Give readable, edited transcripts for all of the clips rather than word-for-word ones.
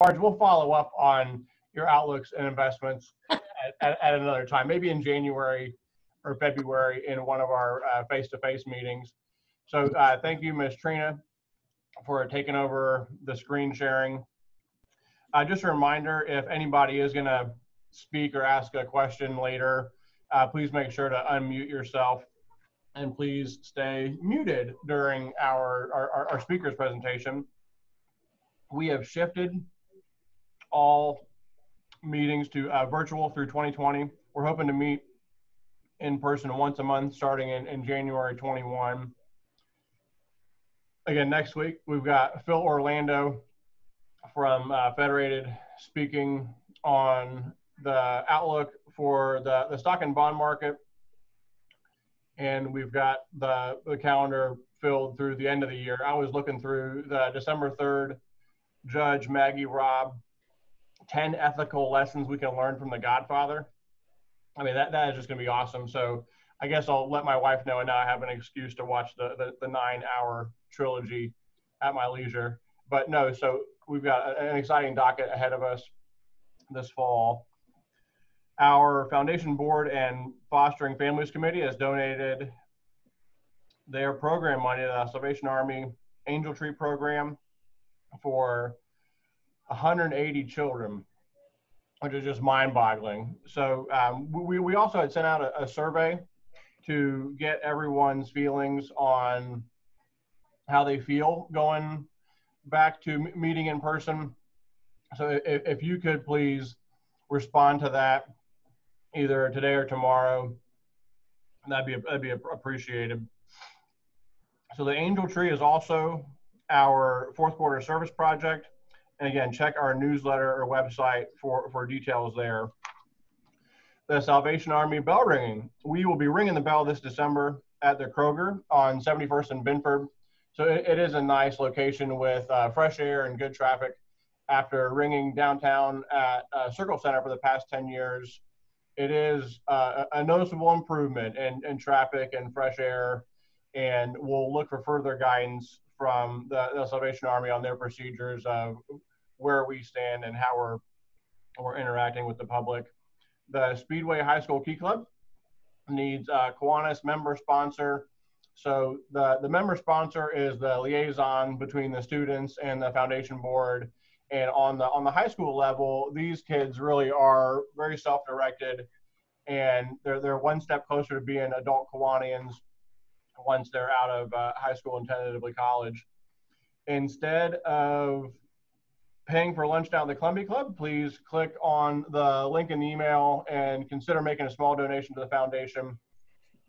Marge, we'll follow up on your outlooks and investments at another time, maybe in January or February in one of our face-to-face meetings. So thank you, Ms. Trina, for taking over the screen sharing. Just a reminder, if anybody is going to speak or ask a question later, please make sure to unmute yourself, and please stay muted during our speaker's presentation. We have shifted all meetings to virtual through 2020. We're hoping to meet in person once a month starting in January 21. Again, next week, we've got Phil Orlando from Federated speaking on the outlook for the stock and bond market. And we've got the calendar filled through the end of the year. I was looking through the December 3rd, Judge Maggie Robb, 10 ethical lessons we can learn from The Godfather. I mean, that is just going to be awesome. So I guess I'll let my wife know, and now I have an excuse to watch the 9-hour trilogy at my leisure. But no, so we've got an exciting docket ahead of us this fall. Our Foundation Board and Fostering Families Committee has donated their program money to the Salvation Army Angel Tree program for 180 children, which is just mind-boggling. So we also had sent out a survey to get everyone's feelings on how they feel going back to meeting in person. So if you could please respond to that either today or tomorrow, that'd be appreciated. So the Angel Tree is also our fourth quarter service project. And again, check our newsletter or website for details there. The Salvation Army bell ringing. We will be ringing the bell this December at the Kroger on 71st and Binford. So it is a nice location with fresh air and good traffic. After ringing downtown at Circle Center for the past 10 years, it is a noticeable improvement in traffic and fresh air. And we'll look for further guidance from the Salvation Army on their procedures of where we stand and how we're interacting with the public. The Speedway High School Key Club needs a Kiwanis member sponsor. So the member sponsor is the liaison between the students and the foundation board. And on the high school level, these kids really are very self-directed, and they're one step closer to being adult Kiwanians once they're out of high school and tentatively college. Instead of paying for lunch down at the Columbia Club, please click on the link in the email and consider making a small donation to the foundation.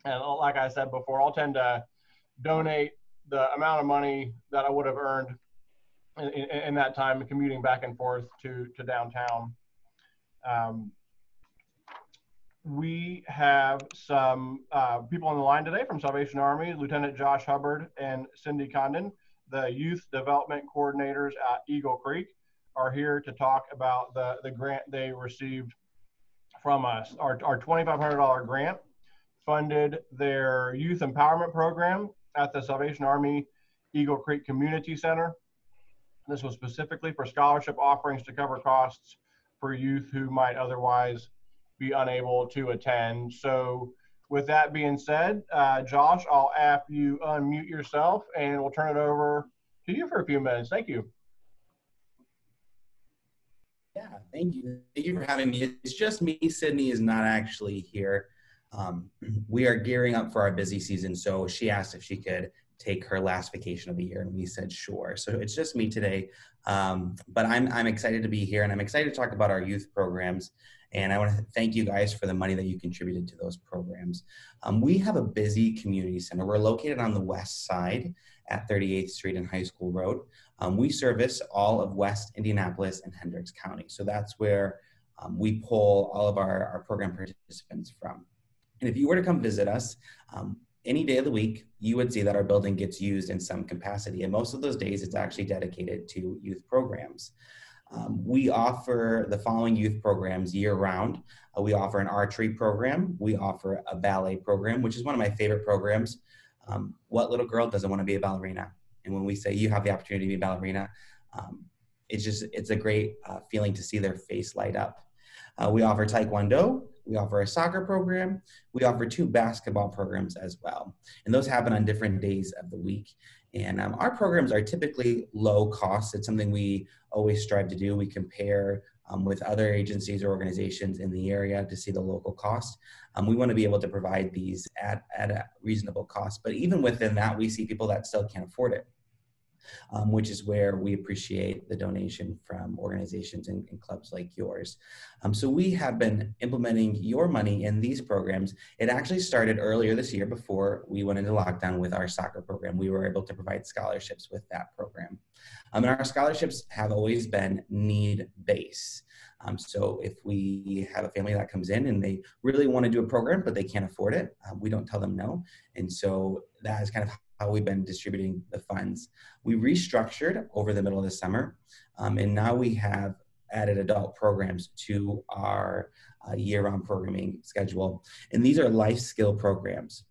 And like I said before, I'll tend to donate the amount of money that I would have earned in that time commuting back and forth to downtown. We have some people on the line today from Salvation Army. Lieutenant Josh Hubbard and Cindy Condon, the youth development coordinators at Eagle Creek, are here to talk about the grant they received from us. Our $2,500 grant funded their youth empowerment program at the Salvation Army Eagle Creek Community Center. This was specifically for scholarship offerings to cover costs for youth who might otherwise be unable to attend. So with that being said, Josh, I'll have you unmute yourself and we'll turn it over to you for a few minutes. Thank you. Yeah, thank you. Thank you for having me. It's just me. Sydney is not actually here. We are gearing up for our busy season, so she asked if she could take her last vacation of the year, and we said sure. So it's just me today, but I'm excited to be here, and I'm excited to talk about our youth programs. And I want to thank you guys for the money that you contributed to those programs. We have a busy community center. We're located on the west side at 38th Street and High School Road. We service all of West Indianapolis and Hendricks County. So that's where we pull all of our program participants from. And if you were to come visit us, any day of the week, you would see that our building gets used in some capacity. And most of those days, it's actually dedicated to youth programs. We offer the following youth programs year-round. We offer an archery program. We offer a ballet program, which is one of my favorite programs. What little girl doesn't want to be a ballerina? And when we say you have the opportunity to be a ballerina, it's a great feeling to see their face light up. We offer Taekwondo, we offer a soccer program, we offer 2 basketball programs as well. And those happen on different days of the week. And our programs are typically low cost. It's something we always strive to do. We compare with other agencies or organizations in the area to see the local cost. We want to be able to provide these at a reasonable cost. But even within that, we see people that still can't afford it. Which is where we appreciate the donation from organizations and clubs like yours. So we have been implementing your money in these programs. It actually started earlier this year before we went into lockdown with our soccer program. We were able to provide scholarships with that program. And our scholarships have always been need-based. So if we have a family that comes in and they really want to do a program, but they can't afford it, we don't tell them no. And so that is kind of how we've been distributing the funds. We restructured over the middle of the summer, and now we have added adult programs to our year-round programming schedule. And these are life skill programs.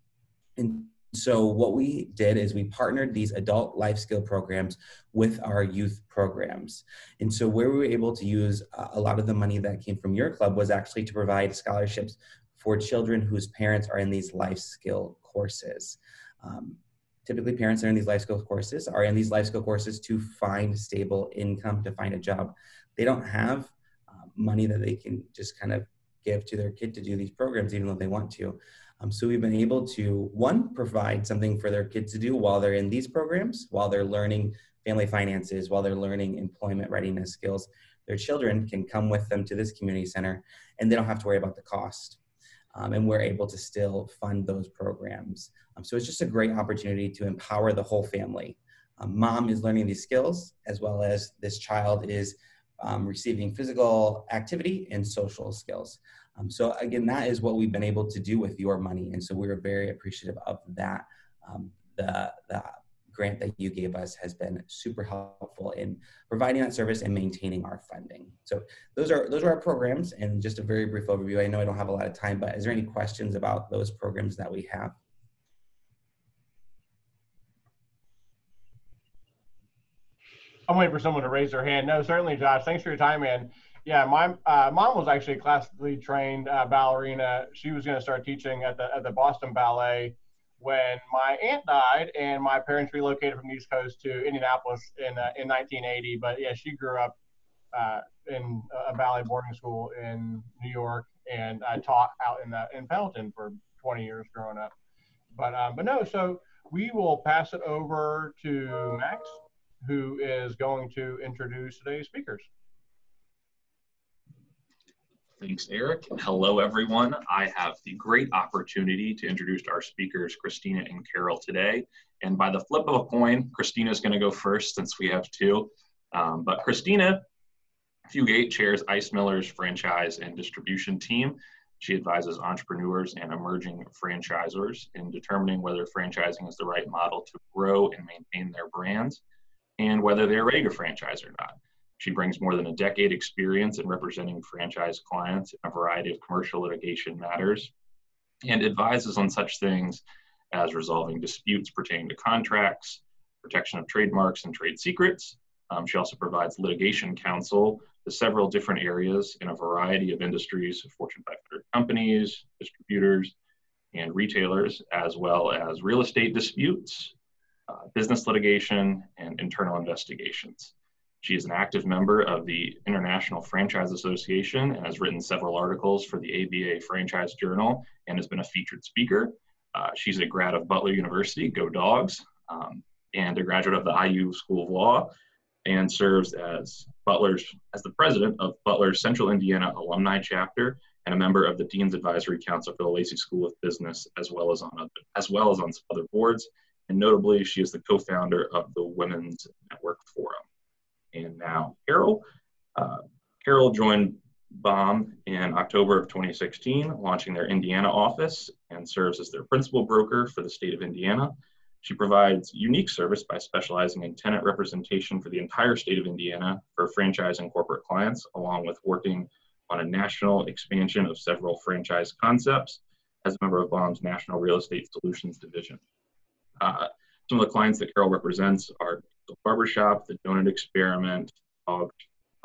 And so what we did is we partnered these adult life skill programs with our youth programs. And so where we were able to use a lot of the money that came from your club was actually to provide scholarships for children whose parents are in these life skill courses. Typically, parents that are in these life skill courses to find stable income, to find a job. They don't have money that they can just kind of give to their kid to do these programs, even though they want to. So we've been able to, one, provide something for their kids to do while they're in these programs, while they're learning family finances, while they're learning employment readiness skills. Their children can come with them to this community center, and they don't have to worry about the cost. And we're able to still fund those programs. So it's just a great opportunity to empower the whole family. Mom is learning these skills, as well as this child is receiving physical activity and social skills. So again, that is what we've been able to do with your money. And so we were very appreciative of that. The grant that you gave us has been super helpful in providing that service and maintaining our funding. So those are our programs, and just a very brief overview. I know I don't have a lot of time, but is there any questions about those programs that we have? I'm waiting for someone to raise their hand. No, certainly, Josh. Thanks for your time, man. Yeah, my mom was actually a classically trained ballerina. She was going to start teaching at the Boston Ballet when my aunt died, and my parents relocated from the East Coast to Indianapolis in 1980. But yeah, she grew up in a ballet boarding school in New York, and I taught out in Pendleton for 20 years growing up. But no, so we will pass it over to Max, who is going to introduce today's speakers. Thanks, Eric. Hello, everyone. I have the great opportunity to introduce our speakers, Christina and Carol, today. And by the flip of a coin, Christina is going to go first since we have 2. But Christina Fugate chairs Ice Miller's franchise and distribution team. She advises entrepreneurs and emerging franchisors in determining whether franchising is the right model to grow and maintain their brands, and whether they're ready to franchise or not. She brings more than a decade experience in representing franchise clients in a variety of commercial litigation matters, and advises on such things as resolving disputes pertaining to contracts, protection of trademarks and trade secrets. She also provides litigation counsel to several different areas in a variety of industries, Fortune 500 companies, distributors, and retailers, as well as real estate disputes, business litigation, and internal investigations. She is an active member of the International Franchise Association and has written several articles for the ABA Franchise Journal and has been a featured speaker. She's a grad of Butler University, go Dogs, and a graduate of the IU School of Law, and serves as the president of Butler's Central Indiana Alumni Chapter and a member of the Dean's Advisory Council for the Lacey School of Business, as well as on some other boards. And notably, she is the co-founder of the Women's Network Forum. And now Carol. Carol joined Baum in October of 2016, launching their Indiana office, and serves as their principal broker for the state of Indiana. She provides unique service by specializing in tenant representation for the entire state of Indiana for franchise and corporate clients, along with working on a national expansion of several franchise concepts as a member of Baum's National Real Estate Solutions Division. Some of the clients that Carol represents are the Barbershop, the Donut Experiment, Dog,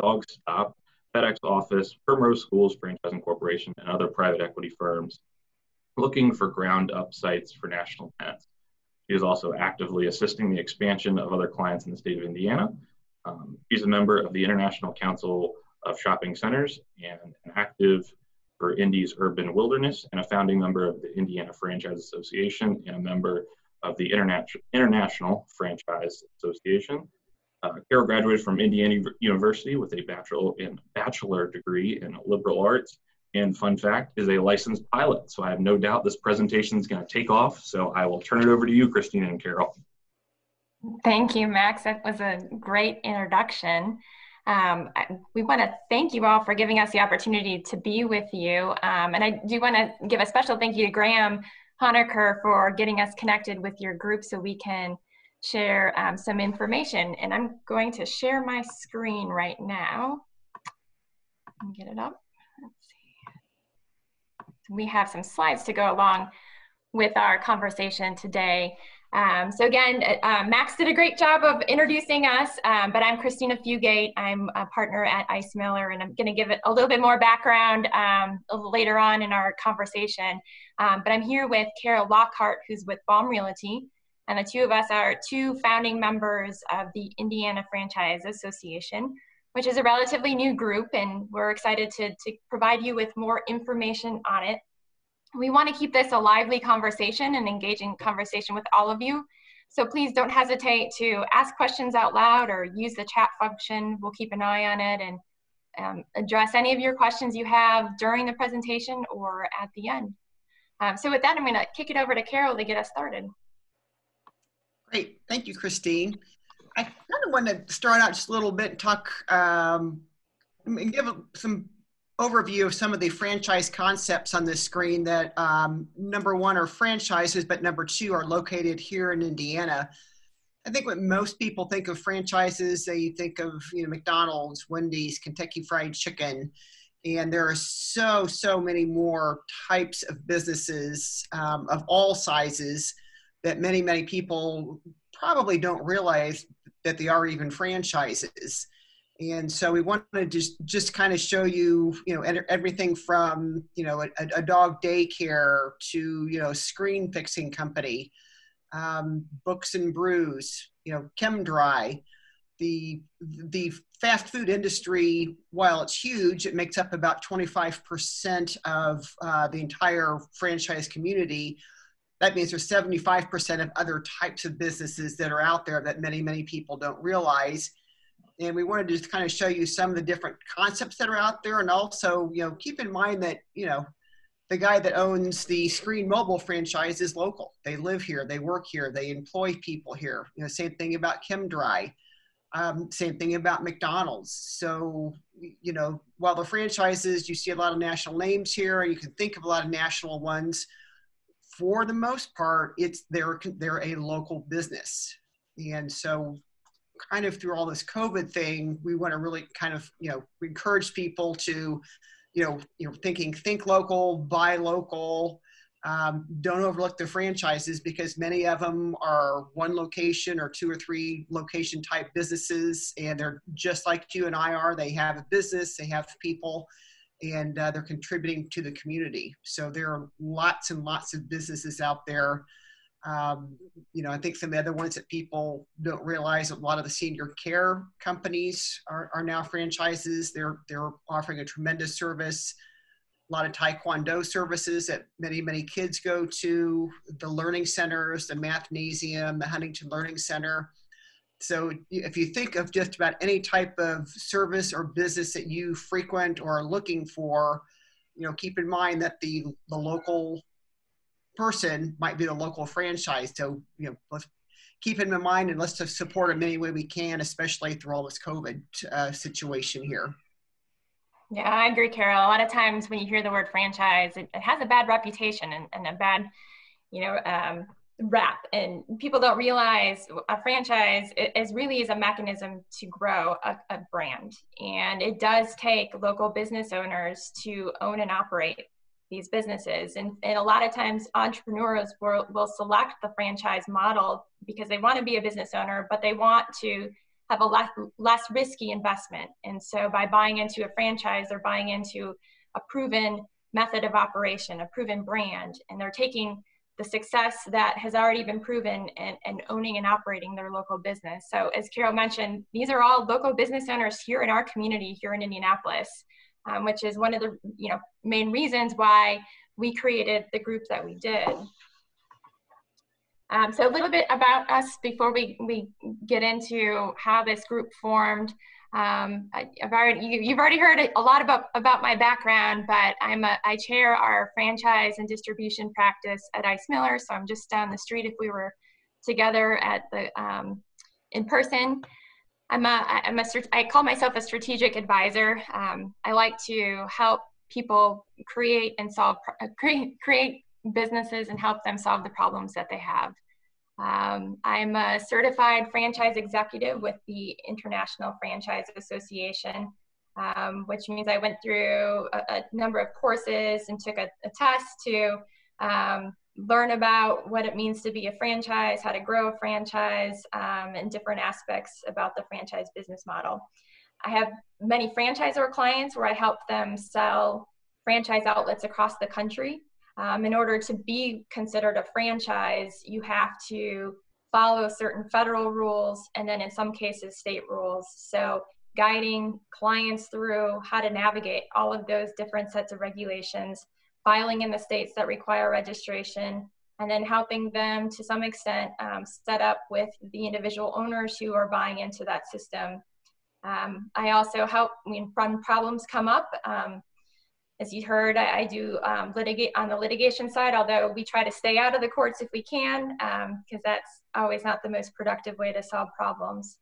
Dog Stop, FedEx Office, Primrose Schools Franchising Corporation, and other private equity firms looking for ground-up sites for national tenants. She is also actively assisting the expansion of other clients in the state of Indiana. She's a member of the International Council of Shopping Centers and an active for Indy's Urban Wilderness, and a founding member of the Indiana Franchise Association and a member of the International Franchise Association. Carol graduated from Indiana University with a bachelor degree in liberal arts, and fun fact, is a licensed pilot. So I have no doubt this presentation is going to take off. So I will turn it over to you, Christina and Carol. Thank you, Max. That was a great introduction. We want to thank you all for giving us the opportunity to be with you. And I do want to give a special thank you to Graham Honecker for getting us connected with your group so we can share some information. And I'm going to share my screen right now and get it up. Let's see. We have some slides to go along with our conversation today. So again, Max did a great job of introducing us, but I'm Christina Fugate. I'm a partner at Ice Miller, and I'm going to give it a little bit more background a little later on in our conversation. But I'm here with Carol Lockhart, who's with Baum Realty, and the two of us are two founding members of the Indiana Franchise Association, which is a relatively new group, and we're excited to provide you with more information on it. We want to keep this a lively conversation and engaging conversation with all of you. So please don't hesitate to ask questions out loud or use the chat function. We'll keep an eye on it and address any of your questions you have during the presentation or at the end. So with that, I'm going to kick it over to Carol to get us started. Great. Thank you, Christine. I kind of want to start out just a little bit and talk and give some overview of some of the franchise concepts on this screen that number one are franchises, but number two are located here in Indiana. I think when most people think of franchises, they think of McDonald's, Wendy's, Kentucky Fried Chicken, and there are so many more types of businesses of all sizes that many people probably don't realize that they are even franchises. And so we wanted to just kind of show you, everything from, a dog daycare to, screen fixing company, Books and Brews, Chem Dry. The fast food industry, while it's huge, it makes up about 25% of the entire franchise community. That means there's 75% of other types of businesses that are out there that many people don't realize. And we wanted to just kind of show you some of the different concepts that are out there. And also, keep in mind that, the guy that owns the Screen Mobile franchise is local. They live here, they work here, they employ people here. Same thing about Chem Dry. Same thing about McDonald's. So, while the franchises, you see a lot of national names here, and you can think of a lot of national ones, for the most part, they're a local business. And so kind of through all this COVID thing, we want to really kind of, encourage people to, think local, buy local, don't overlook the franchises because many of them are one location or two or three location type businesses, and they're just like you and I are. They have a business, they have people, and they're contributing to the community. So there are lots and lots of businesses out there. I think some of the other ones that people don't realize, a lot of the senior care companies are now franchises. They're offering a tremendous service. A lot of Taekwondo services that many kids go to, the learning centers, the Mathnasium, the Huntington Learning Center. So if you think of just about any type of service or business that you frequent or are looking for, keep in mind that the local person might be the local franchise. So, let's keep it in mind and let's just support them any way we can, especially through all this COVID situation here. Yeah, I agree, Carol. A lot of times when you hear the word franchise, it has a bad reputation and a bad, rap. And people don't realize a franchise is really a mechanism to grow a brand. And it does take local business owners to own and operate these businesses. And a lot of times entrepreneurs will select the franchise model because they want to be a business owner, but they want to have a less risky investment. And so by buying into a franchise, they're buying into a proven method of operation, a proven brand, and they're taking the success that has already been proven and owning and operating their local business. So as Carol mentioned, these are all local business owners here in our community here in Indianapolis, which is one of the main reasons why we created the group that we did. So a little bit about us before we get into how this group formed. You've already heard a lot about my background, but I chair our franchise and distribution practice at Ice Miller, so I'm just down the street if we were together at the in person. I call myself a strategic advisor. I like to help people create and solve create businesses and help them solve the problems that they have. I'm a certified franchise executive with the International Franchise Association, which means I went through a number of courses and took a test to learn about what it means to be a franchise, how to grow a franchise, and different aspects about the franchise business model. I have many franchisor clients where I help them sell franchise outlets across the country. In order to be considered a franchise, you have to follow certain federal rules and then in some cases state rules. So guiding clients through how to navigate all of those different sets of regulations, filing in the states that require registration, and then helping them to some extent set up with the individual owners who are buying into that system. I also help when problems come up. As you heard, I do litigate on the litigation side, although we try to stay out of the courts if we can, because that's always not the most productive way to solve problems.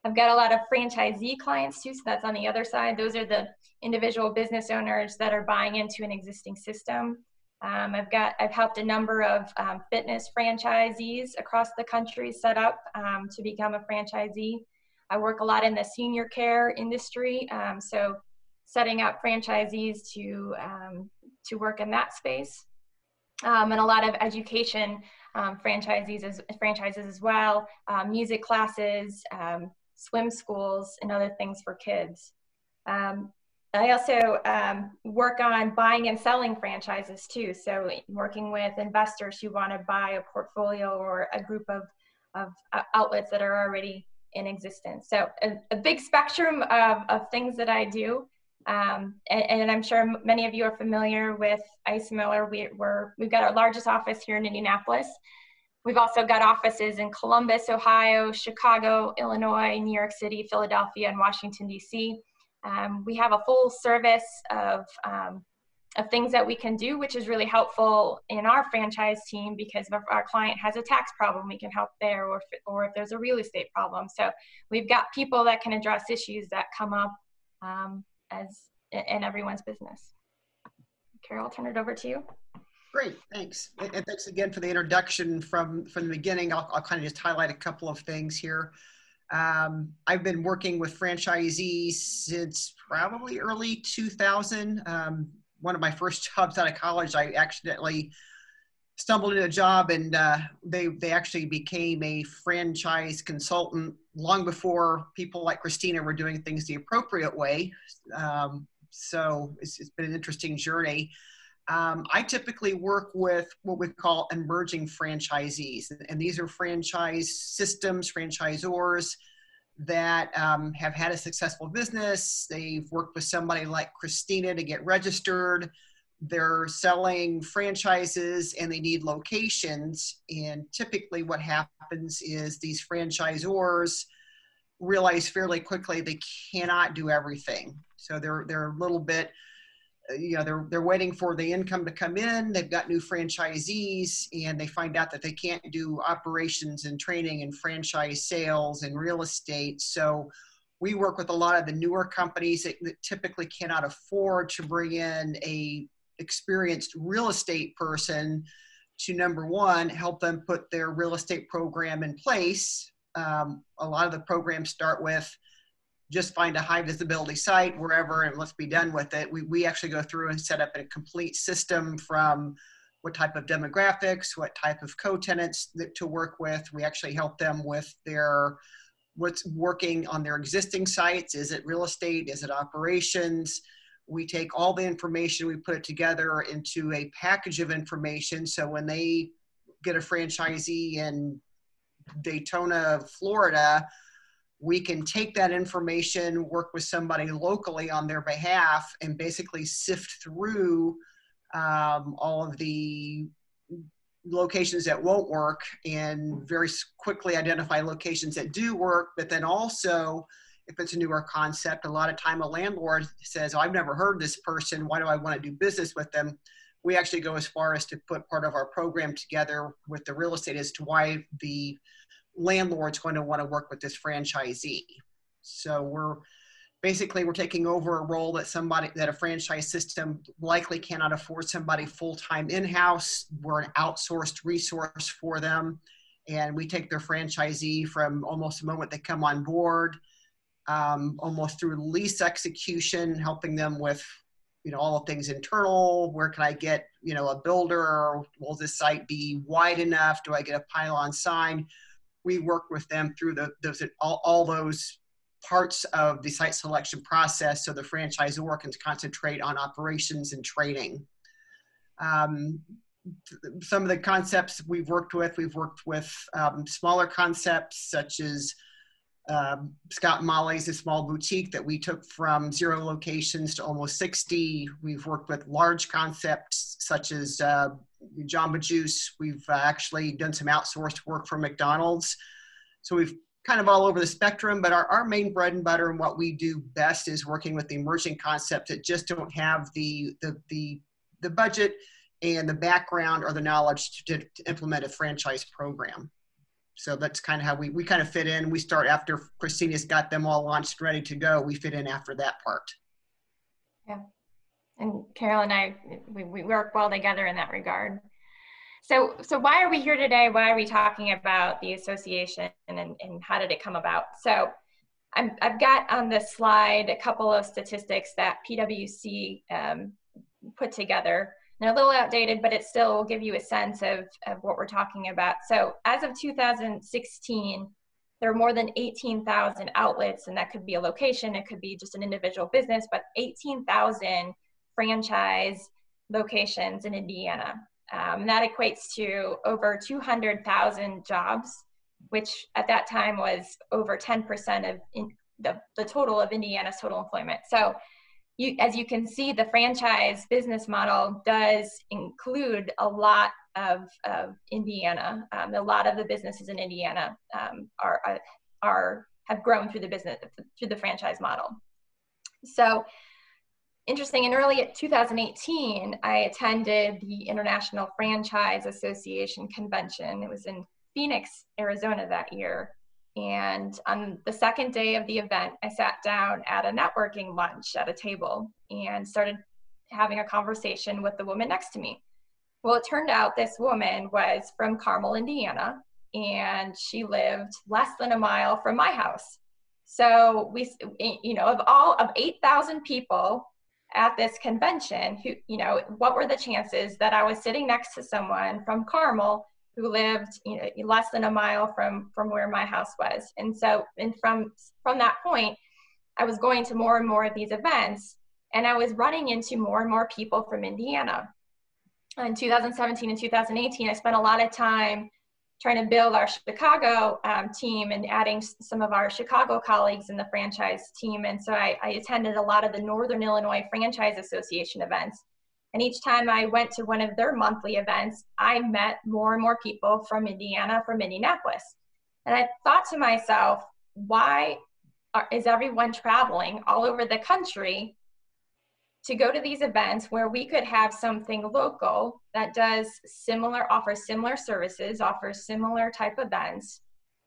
I've got a lot of franchisee clients too, so that's on the other side. Those are the individual business owners that are buying into an existing system. I've helped a number of fitness franchisees across the country set up to become a franchisee. I work a lot in the senior care industry, so setting up franchisees to work in that space, and a lot of education franchises as well, music classes, swim schools, and other things for kids. I also work on buying and selling franchises too, so working with investors who want to buy a portfolio or a group of outlets that are already in existence. So a big spectrum of things that I do. And I'm sure many of you are familiar with Ice Miller. We've got our largest office here in Indianapolis. We've also got offices in Columbus, Ohio, Chicago, Illinois, New York City, Philadelphia, and Washington, D.C. We have a full service of things that we can do, which is really helpful in our franchise team, because if our client has a tax problem, we can help there, or if there's a real estate problem. So we've got people that can address issues that come up as in everyone's business. Carol, I'll turn it over to you. Great, thanks. And thanks again for the introduction from the beginning. I'll kind of just highlight a couple of things here. I've been working with franchisees since probably early 2000. One of my first jobs out of college, I accidentally stumbled into a job, and they actually became a franchise consultant long before people like Christina were doing things the appropriate way. So it's been an interesting journey. I typically work with what we call emerging franchisees, and these are franchise systems, franchisors that have had a successful business. They've worked with somebody like Christina to get registered. They're selling franchises and they need locations. And typically what happens is these franchisors realize fairly quickly they cannot do everything. So they're a little bit, they're waiting for the income to come in. They've got new franchisees and they find out that they can't do operations and training and franchise sales and real estate. So we work with a lot of the newer companies that typically cannot afford to bring in a experienced real estate person to, number one, help them put their real estate program in place. A lot of the programs start with just find a high visibility site wherever and let's be done with it. We actually go through and set up a complete system from what type of demographics, what type of co-tenants to work with. We actually help them with their what's working on their existing sites. Is it real estate? Is it operations? We take all the information, we put it together into a package of information. So when they get a franchisee in Daytona, Florida, we can take that information, work with somebody locally on their behalf, and basically sift through all of the locations that won't work and very quickly identify locations that do work. But then also, if it's a newer concept, a lot of time a landlord says, oh, I've never heard of this person. Why do I want to do business with them? We actually go as far as to put part of our program together with the real estate as to why the landlord's going to want to work with this franchisee. So we're taking over a role that a franchise system likely cannot afford somebody full-time in-house. We're an outsourced resource for them. And we take their franchisee from almost the moment they come on board, almost through lease execution, helping them with, all the things internal. Where can I get, a builder? Will this site be wide enough? Do I get a pylon sign? We work with them through all those parts of the site selection process, so the franchisor can concentrate on operations and training. Some of the concepts we've worked with smaller concepts such as Scott and Molly's, a small boutique that we took from 0 locations to almost 60. We've worked with large concepts such as Jamba Juice. We've actually done some outsourced work for McDonald's. So we've kind of all over the spectrum, but our main bread and butter and what we do best is working with the emerging concepts that just don't have the budget and the background or the knowledge to implement a franchise program. So that's kind of how we kind of fit in. We start after Christina's got them all launched, ready to go. We fit in after that part. Yeah. And Carol and I, we work well together in that regard. So why are we here today? Why are we talking about the association and how did it come about? So I've got on this slide a couple of statistics that PwC put together. They're a little outdated, but it still will give you a sense of what we're talking about. So as of 2016, there are more than 18,000 outlets, and that could be a location, it could be just an individual business, but 18,000 franchise locations in Indiana. And that equates to over 200,000 jobs, which at that time was over 10% of the total of Indiana's total employment. So as you can see, the franchise business model does include a lot of Indiana. A lot of the businesses in Indiana have grown through the franchise model. So interesting, in early 2018, I attended the International Franchise Association convention. It was in Phoenix, Arizona that year. And on the second day of the event, I sat down at a networking lunch at a table and started having a conversation with the woman next to me. Well, it turned out this woman was from Carmel, Indiana, and she lived less than a mile from my house. So we, of 8,000 people at this convention, who, what were the chances that I was sitting next to someone from Carmel who lived, less than a mile from where my house was? And so, from that point, I was going to more and more of these events, and I was running into more and more people from Indiana. In 2017 and 2018, I spent a lot of time trying to build our Chicago team and adding some of our Chicago colleagues in the franchise team. And so I attended a lot of the Northern Illinois Franchise Association events. And each time I went to one of their monthly events, I met more and more people from Indiana, from Indianapolis. And I thought to myself, why is everyone traveling all over the country to go to these events where we could have something local that offers similar services, offers similar type events,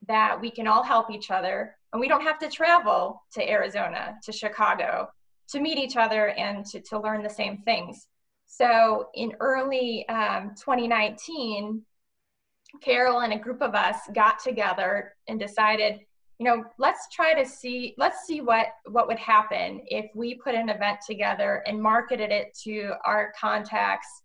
that we can all help each other, and we don't have to travel to Arizona, to Chicago, to meet each other and to learn the same things. So in early 2019, Carol and a group of us got together and decided, let's see what would happen if we put an event together and marketed it to our contacts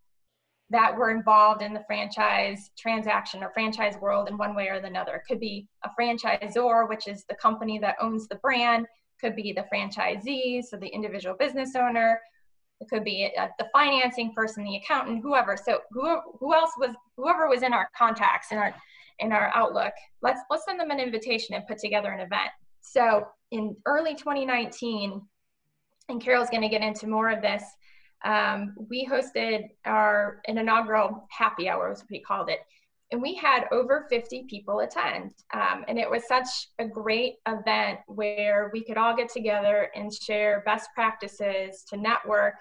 that were involved in the franchise transaction or franchise world in one way or another. It could be a franchisor, which is the company that owns the brand, could be the franchisee, so the individual business owner. It could be the financing person, the accountant, whoever. So whoever was in our contacts, in our Outlook, let's send them an invitation and put together an event. So in early 2019, and Carol's going to get into more of this, we hosted an inaugural happy hour, as we called it. And we had over 50 people attend. And it was such a great event where we could all get together and share best practices, to network,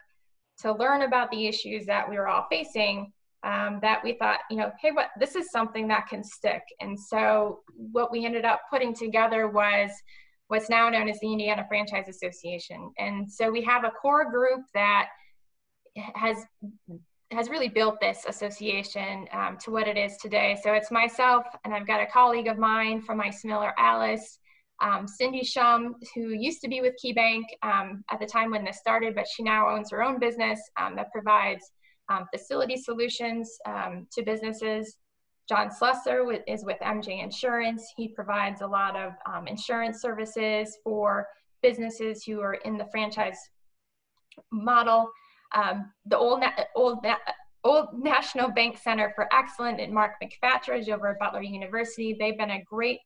to learn about the issues that we were all facing, that we thought, hey, this is something that can stick. And so what we ended up putting together was what's now known as the Indiana Franchise Association. And so we have a core group that has really built this association to what it is today. So it's myself, and I've got a colleague of mine from Ice Miller, Alice, Cindy Shum, who used to be with KeyBank at the time when this started, but she now owns her own business that provides facility solutions to businesses. John Slusser is with MJ Insurance. He provides a lot of insurance services for businesses who are in the franchise model. The Old National Bank Center for Excellence and Mark McFatridge over at Butler University. They've been a great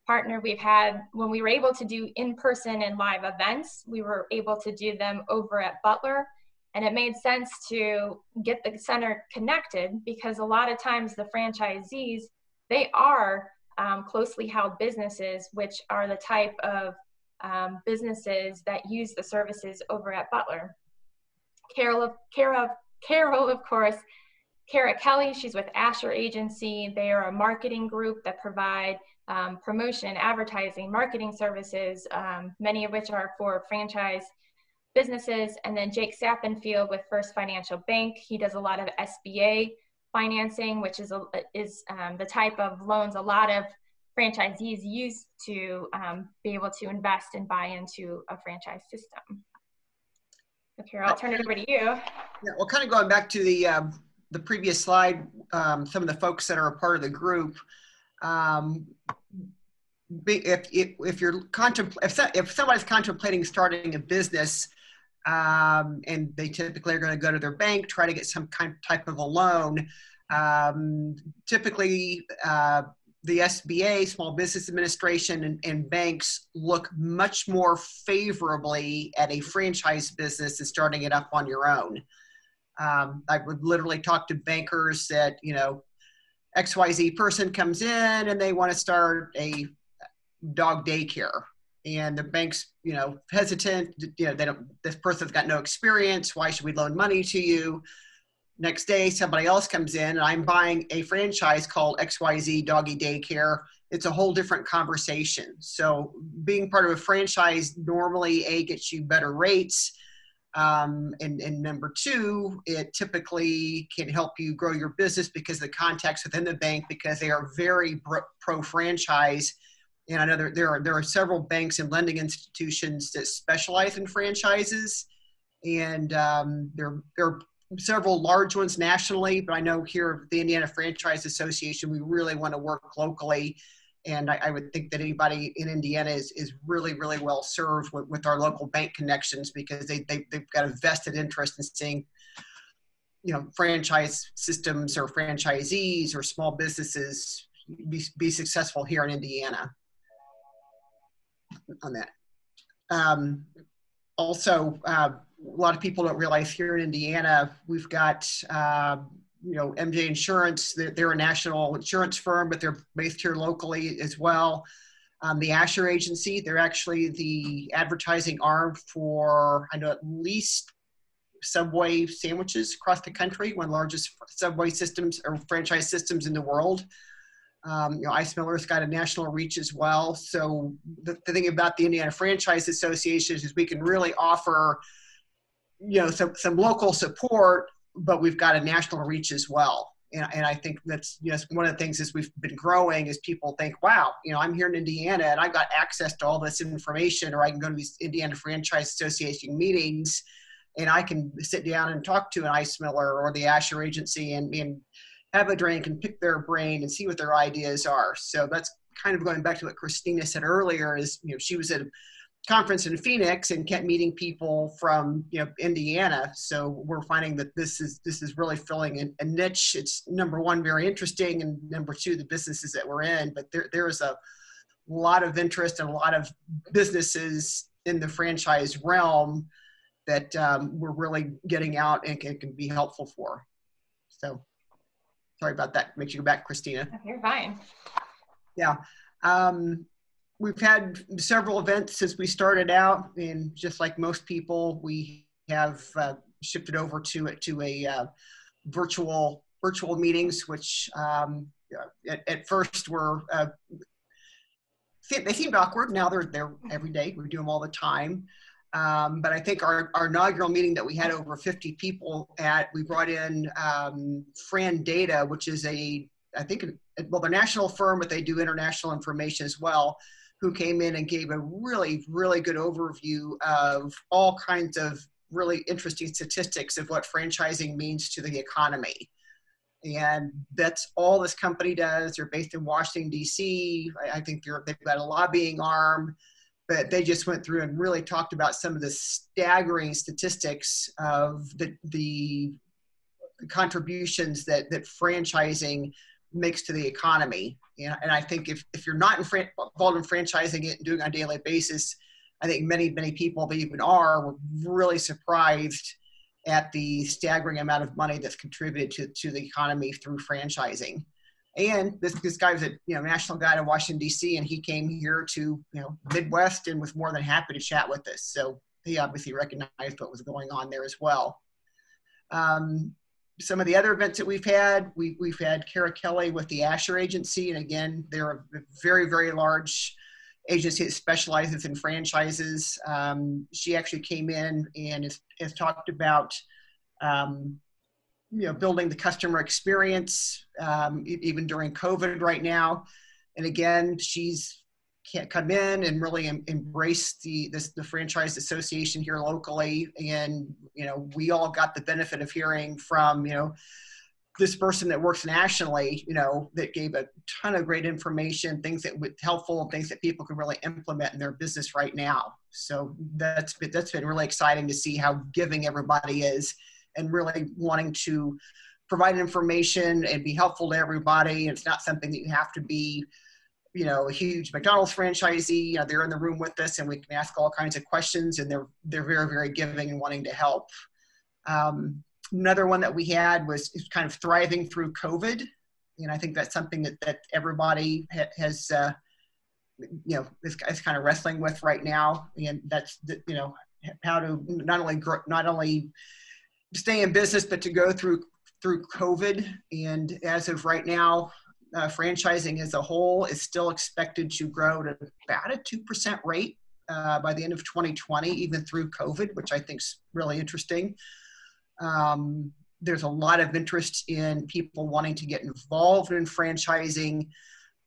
partner. We've had, when we were able to do in-person and live events, we were able to do them over at Butler. And it made sense to get the center connected because a lot of times the franchisees, they are closely held businesses, which are the type of businesses that use the services over at Butler. Carol, of course, Kara Kelly, she's with Asher Agency. They are a marketing group that provide promotion, advertising, marketing services, many of which are for franchise businesses. And then Jake Sappenfield with First Financial Bank. He does a lot of SBA financing, which is the type of loans a lot of franchisees use to be able to invest and buy into a franchise system. So Carol, I'll turn it over to you. Yeah, well, kind of going back to the previous slide, some of the folks that are a part of the group, if somebody's contemplating starting a business, and they typically are going to go to their bank, try to get some type of a loan, typically the SBA, Small Business Administration, and banks look much more favorably at a franchise business than starting it up on your own. I would literally talk to bankers that, XYZ person comes in and they want to start a dog daycare, and the bank's, hesitant, this person's got no experience. Why should we loan money to you? Next day, somebody else comes in and I'm buying a franchise called XYZ Doggy Daycare. It's a whole different conversation. So being part of a franchise normally, gets you better rates. And number two, it typically can help you grow your business because of the contacts within the bank, because they are very pro-franchise. And I know there are several banks and lending institutions that specialize in franchises. And there are several large ones nationally, but I know here at the Indiana Franchise Association, we really want to work locally. And I would think that anybody in Indiana is really, really well served with our local bank connections, because they've got a vested interest in seeing, franchise systems or franchisees or small businesses be successful here in Indiana on that. Also, a lot of people don't realize here in Indiana, we've got, MJ Insurance. They're a national insurance firm, but they're based here locally as well. The Asher Agency, they're actually the advertising arm for, I know, at least Subway sandwiches across the country, one of the largest Subway systems or franchise systems in the world. Ice Miller's got a national reach as well. So the thing about the Indiana Franchise Association is we can really offer, some local support, but we've got a national reach as well. And I think that's, one of the things as we've been growing is people think, wow, I'm here in Indiana and I've got access to all this information, or I can go to these Indiana Franchise Association meetings. and I can sit down and talk to an ice miller or the Asher agency and have a drink and pick their brain and see what their ideas are. So that's kind of going back to what Christina said earlier is, she was at a conference in Phoenix and kept meeting people from, Indiana. So we're finding that this is really filling a niche. It's number one, very interesting. And number two, the businesses that we're in, but there is a lot of interest and a lot of businesses in the franchise realm that we're really getting out and can be helpful for. So sorry about that. Makes you go back, Christina. You're fine. Yeah. We've had several events since we started out, and just like most people, we have shifted over to a virtual meetings, which at first were they seemed awkward. Now they're every day. We do them all the time. But I think our inaugural meeting that we had over 50 people at, we brought in Fran Data, which is they're a national firm, but they do international information as well, who came in and gave a really, really good overview of all kinds of really interesting statistics of what franchising means to the economy. And that's all this company does. They're based in Washington, D.C. I think they've got a lobbying arm, but they just went through and really talked about some of the staggering statistics of the contributions that franchising makes to the economy. And I think if you're not involved in franchising it and doing it on a daily basis, I think many, many people that even were really surprised at the staggering amount of money that's contributed to the economy through franchising. And this guy was a national guy in Washington, D.C., and he came here to Midwest and was more than happy to chat with us. So he obviously recognized what was going on there as well. Some of the other events that we've had Kara Kelly with the Asher agency. And again, they're a very, very large agency that specializes in franchises. She actually came in and has talked about, building the customer experience, even during COVID right now. And again, she's can't come in and really embrace the franchise association here locally. And, we all got the benefit of hearing from, this person that works nationally, that gave a ton of great information, things that were helpful, things that people can really implement in their business right now. So that's been really exciting to see how giving everybody is and really wanting to provide information and be helpful to everybody. It's not something that you have to be, a huge McDonald's franchisee. They're in the room with us and we can ask all kinds of questions, and they're very, very giving and wanting to help. Another one that we had was kind of thriving through COVID. And I think that's something that everybody has, is kind of wrestling with right now. And that's, how to not only stay in business, but to go through COVID. And as of right now, franchising as a whole is still expected to grow at about a 2% rate by the end of 2020, even through COVID, which I think is really interesting. There's a lot of interest in people wanting to get involved in franchising.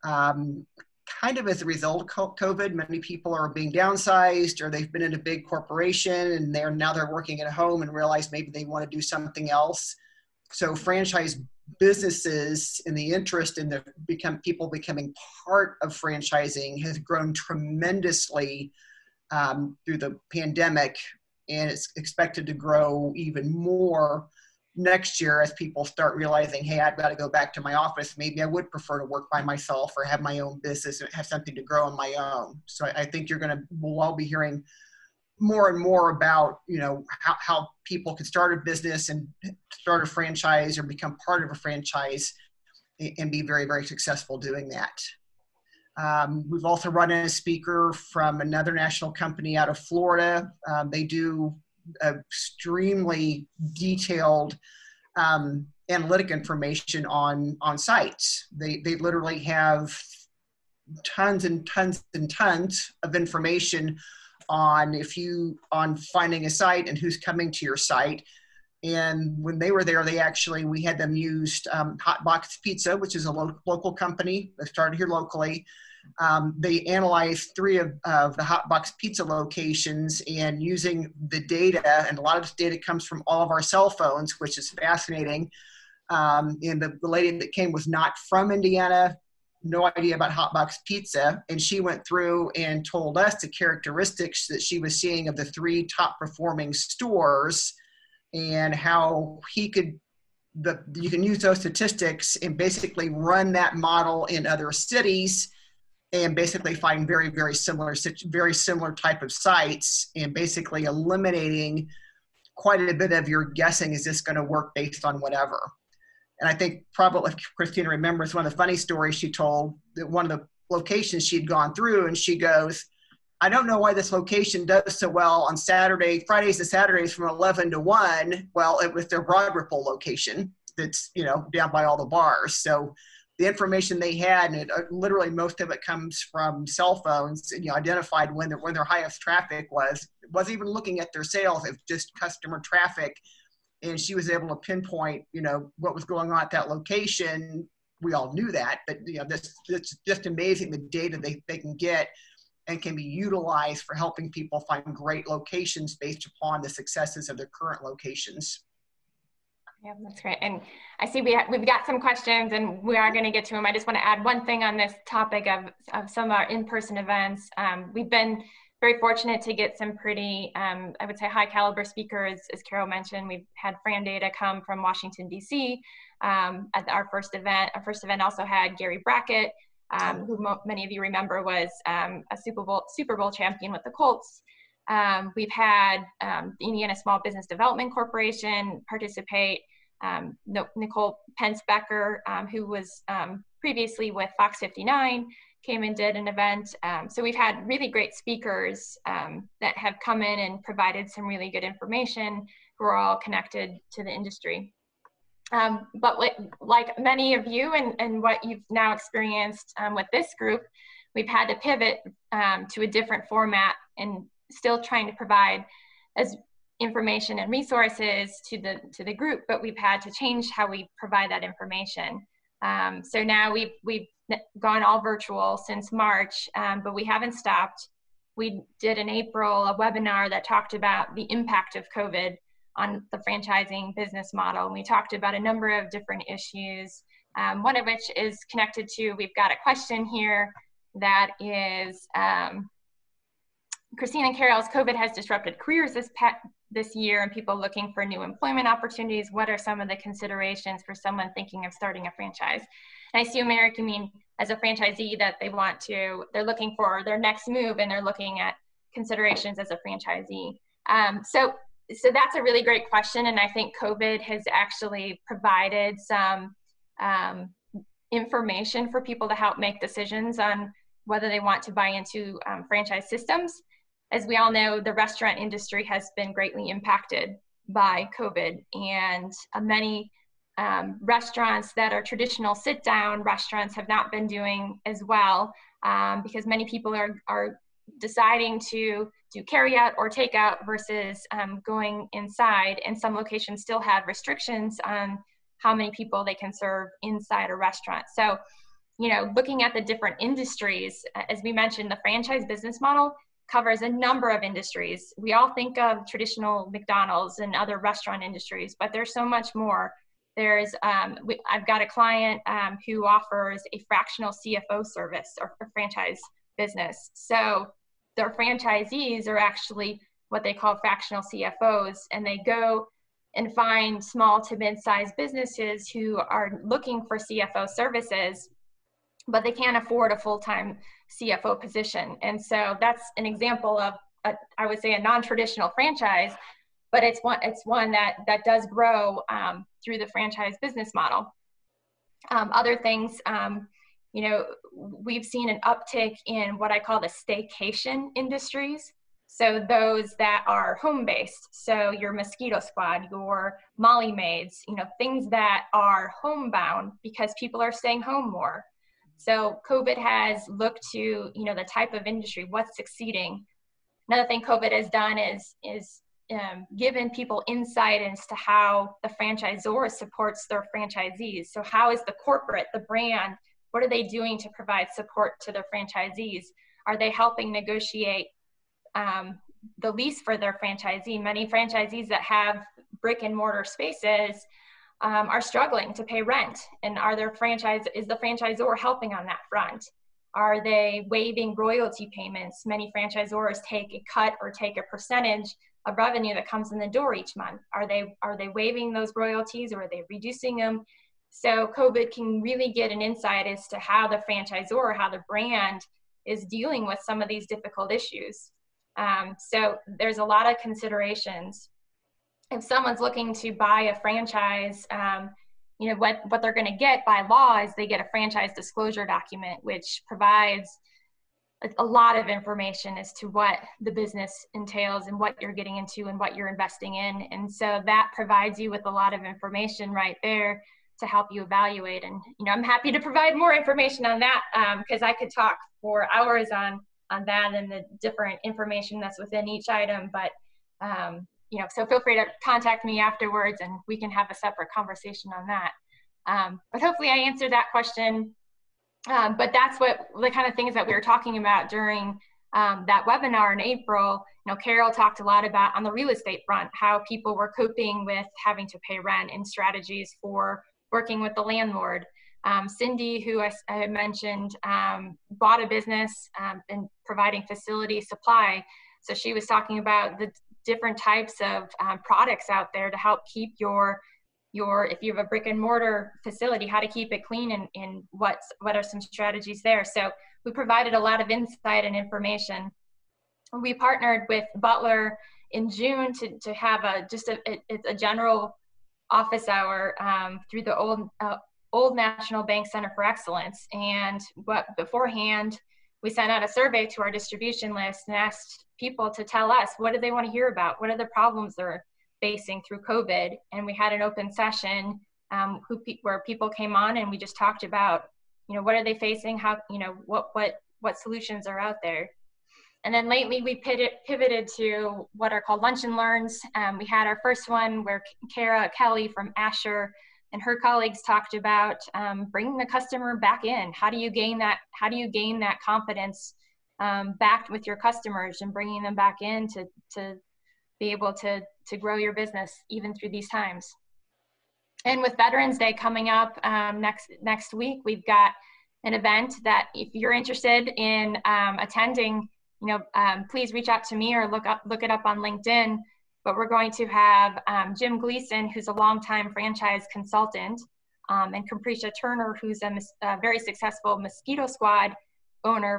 Kind of as a result of COVID, many people are being downsized, or they've been in a big corporation and they're working at home and realize maybe they want to do something else. So franchise businesses and the interest in people becoming part of franchising has grown tremendously through the pandemic, and it's expected to grow even more next year as people start realizing, hey, I've got to go back to my office. Maybe I would prefer to work by myself or have my own business and have something to grow on my own. So I think we'll all be hearing more and more about, how people can start a business and start a franchise or become part of a franchise and be very, very successful doing that. We've also run in a speaker from another national company out of Florida. They do extremely detailed analytic information on sites. They literally have tons and tons and tons of information on finding a site and who's coming to your site. And when they were there, we had them use Hot Box Pizza, which is a local company that started here locally. They analyzed 3 of the Hot Box Pizza locations, and using the data, and a lot of this data comes from all of our cell phones, which is fascinating. And the lady that came was not from Indiana, no idea about Hot Box Pizza, and she went through and told us the characteristics that she was seeing of the 3 top performing stores, and how you can use those statistics and basically run that model in other cities and basically find very, very similar type of sites, and basically eliminating quite a bit of your guessing, is this going to work based on whatever. And I think probably, if Christina remembers, one of the funny stories she told, that one of the locations she'd gone through, and she goes, I don't know why this location does so well on Fridays to Saturdays from 11 to 1. Well, it was their Broad Ripple location that's, down by all the bars. So the information they had, and literally most of it comes from cell phones, and identified when their highest traffic was. It wasn't even looking at their sales, it was just customer traffic. And she was able to pinpoint, what was going on at that location. We all knew that, but it's just amazing the data they can get and can be utilized for helping people find great locations based upon the successes of their current locations. Yeah, that's great. And I see we've got some questions, and we are going to get to them. I just want to add one thing on this topic of some of our in-person events. We've been very fortunate to get some pretty, I would say, high caliber speakers. As Carol mentioned, we've had Fran Data come from Washington, D.C. At our first event. Our first event also had Gary Brackett, who many of you remember was a Super Bowl champion with the Colts. We've had the Indiana Small Business Development Corporation participate. Nicole Pence-Becker, who was previously with Fox 59, came and did an event. So we've had really great speakers that have come in and provided some really good information, who are all connected to the industry. But like many of you, and what you've now experienced with this group, we've had to pivot to a different format, and still trying to provide as information and resources to the group, but we've had to change how we provide that information. So now we've gone all virtual since March, but we haven't stopped. We did in April a webinar that talked about the impact of COVID on the franchising business model. And we talked about a number of different issues, one of which is connected to, we've got a question here that is, Christina and Carol's COVID has disrupted careers this year, and people looking for new employment opportunities. What are some of the considerations for someone thinking of starting a franchise? And I assume, Eric, you mean as a franchisee that they're looking for their next move, and they're looking at considerations as a franchisee. So that's a really great question. And I think COVID has actually provided some information for people to help make decisions on whether they want to buy into franchise systems. As we all know, the restaurant industry has been greatly impacted by COVID, and many restaurants that are traditional sit-down restaurants have not been doing as well, because many people are deciding to do carry-out or take-out versus going inside, and some locations still have restrictions on how many people they can serve inside a restaurant. So, looking at the different industries, as we mentioned, the franchise business model covers a number of industries. We all think of traditional McDonald's and other restaurant industries, but there's so much more. There's, I've got a client who offers a fractional CFO service, or a franchise business. So their franchisees are actually what they call fractional CFOs, and they go and find small to mid-sized businesses who are looking for CFO services, but they can't afford a full-time CFO position. And so that's an example of, I would say, a non-traditional franchise, but it's one that does grow through the franchise business model. Other things, we've seen an uptick in what I call the staycation industries. So those that are home-based, so your mosquito squad, your Molly maids, things that are homebound because people are staying home more. So COVID has looked to, the type of industry, what's succeeding. Another thing COVID has done is given people insight as to how the franchisor supports their franchisees. So how is the corporate, the brand, what are they doing to provide support to their franchisees? Are they helping negotiate the lease for their franchisee? Many franchisees that have brick and mortar spaces are struggling to pay rent. And is the franchisor helping on that front? Are they waiving royalty payments? Many franchisors take a cut or take a percentage of revenue that comes in the door each month. Are they waiving those royalties, or are they reducing them? So COVID can really get an insight as to how the franchisor, how the brand is dealing with some of these difficult issues. So there's a lot of considerations. If someone's looking to buy a franchise, what they're going to get by law is they get a franchise disclosure document, which provides a lot of information as to what the business entails and what you're getting into and what you're investing in. And so that provides you with a lot of information right there to help you evaluate. And, I'm happy to provide more information on that because I could talk for hours on that and the different information that's within each item. But, so feel free to contact me afterwards and we can have a separate conversation on that. But hopefully I answered that question. But that's what the kind of things that we were talking about during that webinar in April. Carol talked a lot about on the real estate front, how people were coping with having to pay rent and strategies for working with the landlord. Cindy, who I had mentioned, bought a business and providing facility supply. So she was talking about the different types of products out there to help keep your if you have a brick and mortar facility, how to keep it clean and what are some strategies there. So we provided a lot of insight and information. We partnered with Butler in June to have a general office hour through the old National Bank Center for Excellence. And beforehand, we sent out a survey to our distribution list and asked people to tell us, what do they want to hear about? What are the problems they're facing through COVID? And we had an open session where people came on and we just talked about, what are they facing? How, what solutions are out there? And then lately we pivoted to what are called lunch and learns. We had our first one where Kara Kelly from Asher and her colleagues talked about bringing the customer back in. How do you gain that confidence back with your customers and bringing them back in to be able to grow your business even through these times? And with Veterans Day coming up next week, we've got an event that if you're interested in attending, please reach out to me or look it up on LinkedIn. But we're going to have Jim Gleason, who's a longtime franchise consultant, and Capricia Turner, who's a very successful Mosquito Squad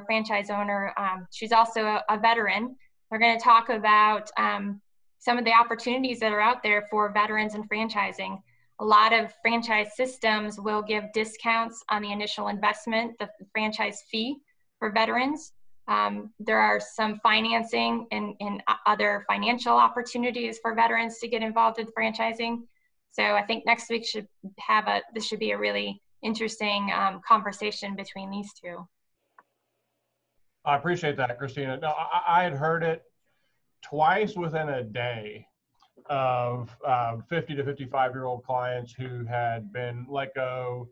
franchise owner. She's also a veteran. They're going to talk about some of the opportunities that are out there for veterans and franchising. A lot of franchise systems will give discounts on the initial investment, the franchise fee for veterans. There are some financing and other financial opportunities for veterans to get involved with franchising. So I think next week this should be a really interesting conversation between these two. I appreciate that, Christina. No, I had heard it twice within a day of 50 to 55-year-old clients who had been let go,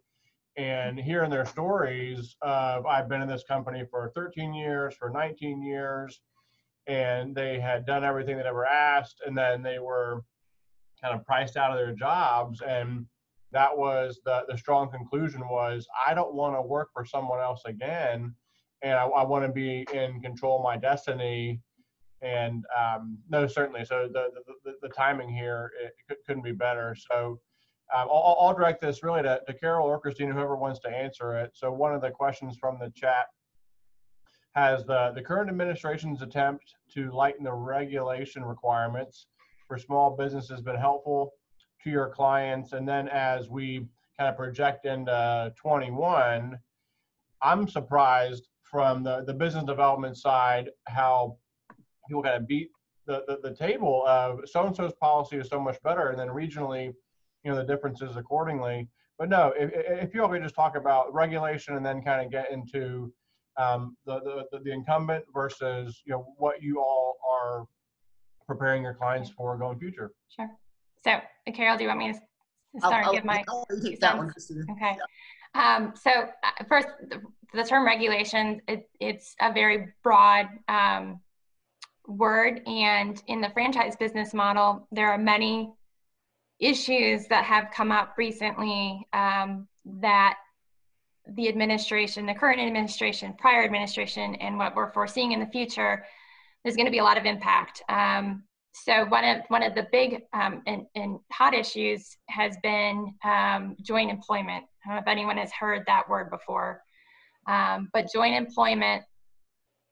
and hearing their stories of, I've been in this company for 13 years, for 19 years, and they had done everything that ever asked, and then they were kind of priced out of their jobs. And that was the strong conclusion was, I don't want to work for someone else again, and I want to be in control of my destiny. And no, certainly. So the timing here, it couldn't be better. So I'll direct this really to Carol or Christina, whoever wants to answer it. So one of the questions from the chat has the current administration's attempt to lighten the regulation requirements for small businesses been helpful to your clients? And then as we kind of project into 21, I'm surprised from the business development side how people kind of beat the table of so-and-so's policy is so much better, and then regionally, the differences accordingly. But no, if you all could just talk about regulation and then kind of get into the incumbent versus what you all are preparing your clients for going future. Sure. So Carol, do you want me to start? I'll take that one, Christina. Okay. First, the term regulation, it's a very broad word, and in the franchise business model, there are many issues that have come up recently that the administration, the current administration, prior administration, and what we're foreseeing in the future, there's going to be a lot of impact. So one of the big and hot issues has been joint employment. I don't know if anyone has heard that word before, but joint employment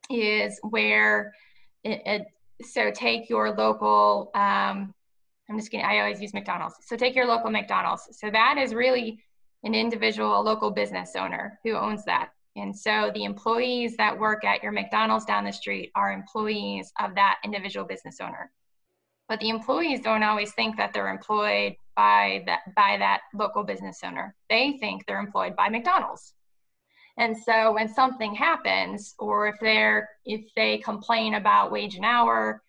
is where so take your local, I always use McDonald's. So take your local McDonald's. So that is really an individual, a local business owner who owns that. And so the employees that work at your McDonald's down the street are employees of that individual business owner. But the employees don't always think that they're employed by that local business owner. They think they're employed by McDonald's. And so when something happens, or if they complain about wage and hour,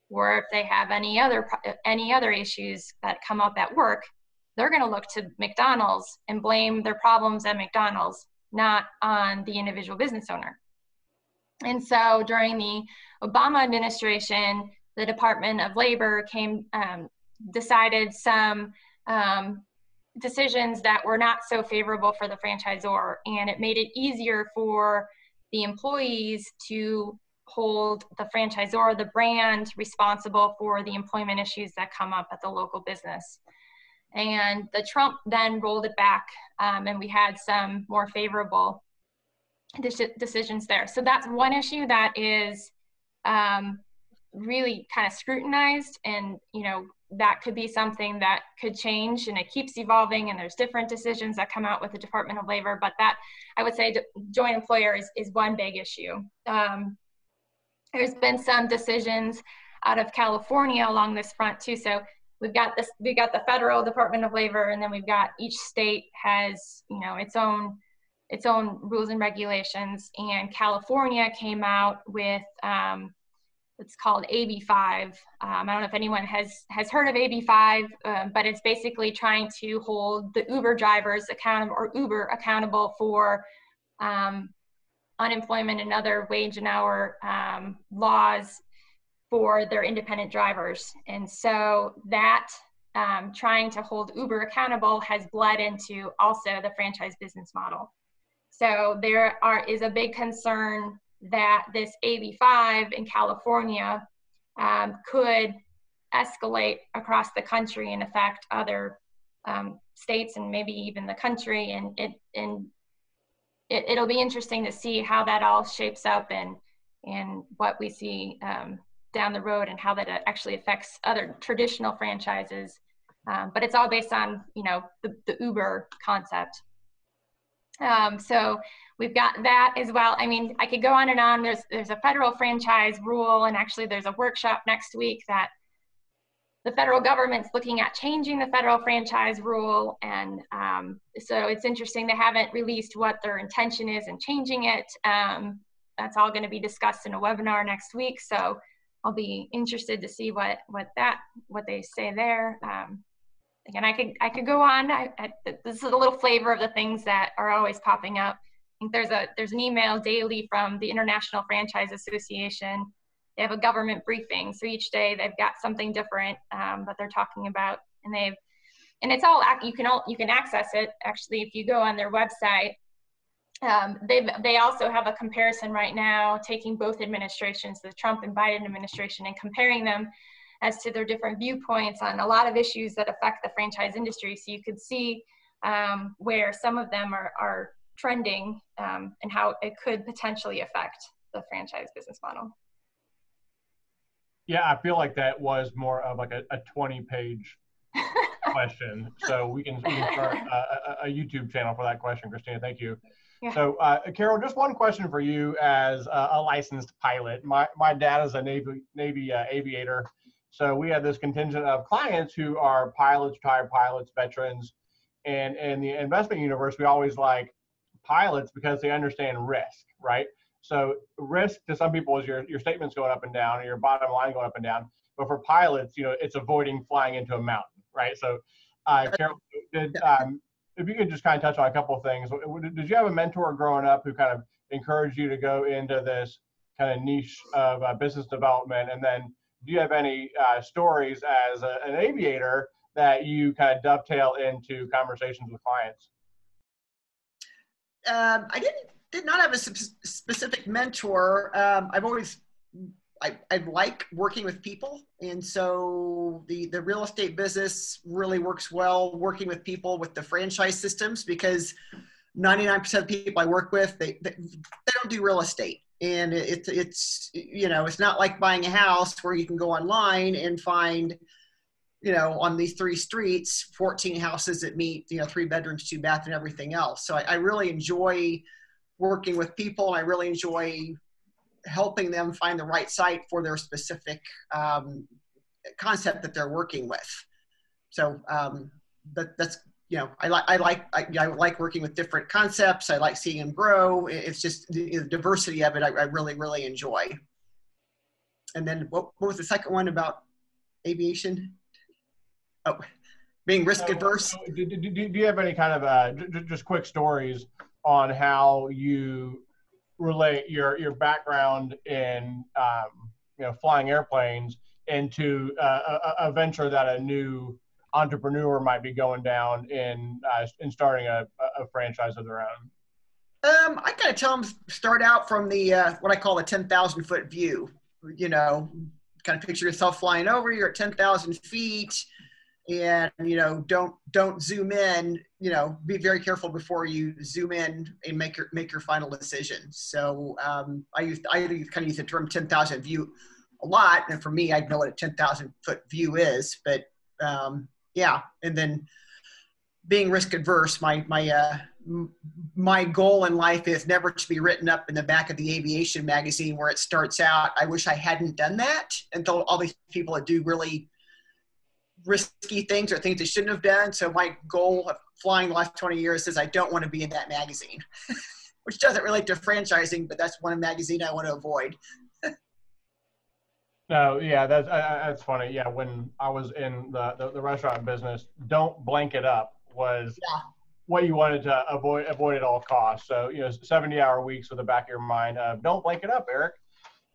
or if they have any other issues that come up at work, they're going to look to McDonald's and blame their problems at McDonald's, not on the individual business owner. And so during the Obama administration, the Department of Labor decided some decisions that were not so favorable for the franchisor, and it made it easier for the employees to hold the franchisor, the brand, responsible for the employment issues that come up at the local business. And the Trump then rolled it back, and we had some more favorable decisions there. So that's one issue that is really kind of scrutinized, and that could be something that could change, and it keeps evolving, and there's different decisions that come out with the Department of Labor. But that, I would say, joint employer is one big issue. There's been some decisions out of California along this front too. So we've got the federal Department of Labor, and then we've got each state has its own rules and regulations. And California came out with it's called AB5. I don't know if anyone has heard of AB5, but it's basically trying to hold the Uber drivers accountable for unemployment and other wage and hour laws for their independent drivers. And so that trying to hold Uber accountable has bled into also the franchise business model. So there is a big concern that this AB5 in California could escalate across the country and affect other states and maybe even the country. And it'll be interesting to see how that all shapes up and what we see down the road, and how that actually affects other traditional franchises. But it's all based on the Uber concept. So we've got that as well. I mean, I could go on and on. There's a federal franchise rule, and actually there's a workshop next week that the federal government's looking at changing the federal franchise rule. And so it's interesting. They haven't released what their intention is in changing it. That's all going to be discussed in a webinar next week. So I'll be interested to see what they say there. Again, I could go on. This is a little flavor of the things that are always popping up. I think there's an email daily from the International Franchise Association. They have a government briefing, so each day they've got something different that they're talking about, and it's all you can access it actually if you go on their website. They also have a comparison right now, taking both administrations, the Trump and Biden administration, and comparing them as to their different viewpoints on a lot of issues that affect the franchise industry. So you could see where some of them are trending and how it could potentially affect the franchise business model. Yeah, I feel like that was more of like a 20-page question. So we can start a YouTube channel for that question, Christina. Thank you. Yeah. So Carol, just one question for you as a licensed pilot. My dad is a Navy aviator. So we have this contingent of clients who are pilots, retired pilots, veterans, and in the investment universe, we always like pilots because they understand risk, right? So risk to some people is your statements going up and down, or your bottom line going up and down. But for pilots, it's avoiding flying into a mountain, right? So Carol, if you could just kind of touch on a couple of things. Did you have a mentor growing up who kind of encouraged you to go into this kind of niche of business development? And then do you have any stories as an aviator that you kind of dovetail into conversations with clients? I did not have a specific mentor. I like working with people. And so the real estate business really works well working with people with the franchise systems, because 99% of the people I work with, they don't do real estate. And it's, you know, it's not like buying a house where you can go online and find, you know, on these 3 streets, 14 houses that meet, you know, 3 bedrooms, 2 baths, and everything else. So I really enjoy working with people. I really enjoy helping them find the right site for their specific concept that they're working with. So that's, you know, I like working with different concepts. I like seeing them grow. It's just the diversity of it. I really, really enjoy. And then what was the second one about aviation? Oh, being risk adverse. So do you have any kind of just quick stories on how you relate your background in you know, flying airplanes into a venture that a new entrepreneur might be going down in starting a franchise of their own? I kind of tell them start out from the what I call the 10,000 foot view. You know, kind of picture yourself flying over. You're at 10,000 feet. And, you know, don't zoom in, you know, be very careful before you zoom in and make your final decision. So I kind of use the term 10,000 view a lot. And for me, I know what a 10,000 foot view is, but yeah. And then being risk adverse, my goal in life is never to be written up in the back of the aviation magazine where it starts out, I wish I hadn't done that, until all these people that do really risky things or things they shouldn't have done. So my goal of flying the last 20 years is I don't want to be in that magazine, which doesn't relate to franchising, but that's one magazine I want to avoid. No, yeah, that's funny. Yeah, when I was in the restaurant business, don't blank it up was what you wanted to avoid at all costs. So, you know, 70-hour weeks with the back of your mind. Don't blank it up, Eric.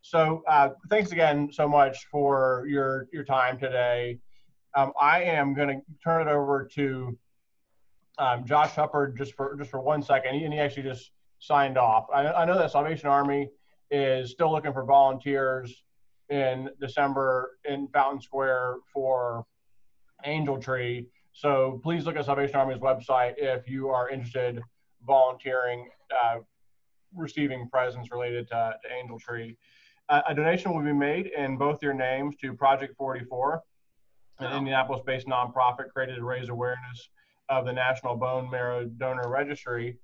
So thanks again so much for your time today. I am going to turn it over to Josh Huppard just for 1 second. And he actually just signed off. I know that Salvation Army is still looking for volunteers in December in Fountain Square for Angel Tree. So please look at Salvation Army's website if you are interested volunteering, receiving presents related to Angel Tree. A donation will be made in both your names to Project 44, an Indianapolis-based nonprofit created to raise awareness of the National Bone Marrow Donor Registry.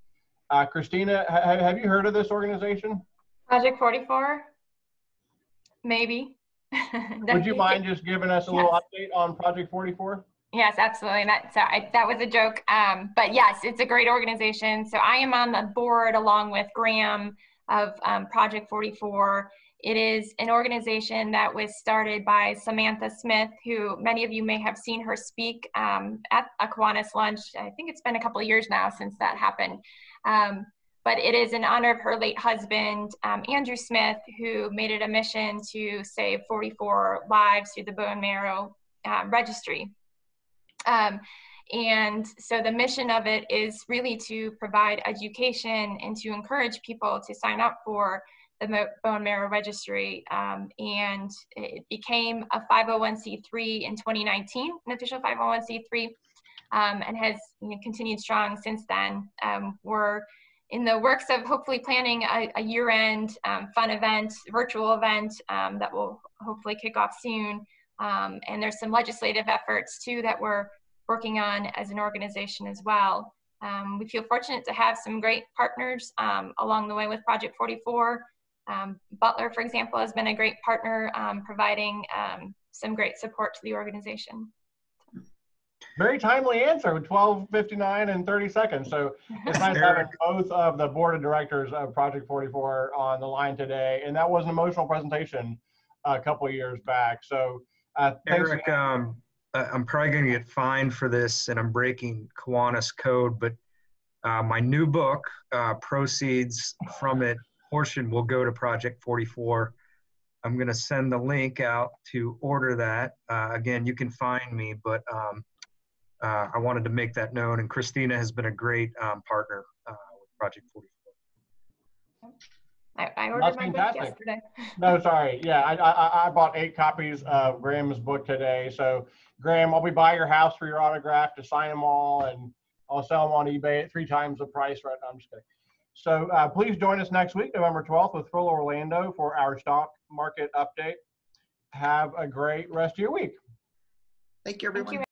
Christina, have you heard of this organization? Project 44? Maybe. Would you mind just giving us a little update on Project 44? Yes, absolutely. That was a joke. But yes, it's a great organization. So I am on the board along with Graham of Project 44. It is an organization that was started by Samantha Smith, who many of you may have seen her speak at a Kiwanis lunch. I think it's been a couple of years now since that happened. But it is in honor of her late husband, Andrew Smith, who made it a mission to save 44 lives through the bone marrow registry. And so the mission of it is really to provide education and to encourage people to sign up for the bone marrow registry. And it became a 501c3 in 2019, an official 501c3, and has continued strong since then. We're in the works of hopefully planning a year-end fun event, virtual event that will hopefully kick off soon. And there's some legislative efforts too that we're working on as an organization as well. We feel fortunate to have some great partners along the way with Project 44. Butler, for example, has been a great partner providing some great support to the organization. Very timely answer with 12:59 and 30 seconds. So it's nice having both of the board of directors of Project 44 on the line today. And that was an emotional presentation a couple of years back. So Eric, I'm probably going to get fined for this, and I'm breaking Kiwanis code, but my new book, proceeds from it, portion will go to Project 44. I'm going to send the link out to order that. Again, you can find me, but I wanted to make that known, and Christina has been a great partner with Project 44. I ordered my book yesterday. No, sorry. Yeah, I bought 8 copies of Graham's book today. So, Graham, I'll be by your house for your autograph to sign them all, and I'll sell them on eBay at 3 times the price right now. I'm just kidding. So please join us next week, November 12th, with Phil Orlando for our stock market update. Have a great rest of your week. Thank you, everyone. Thank you.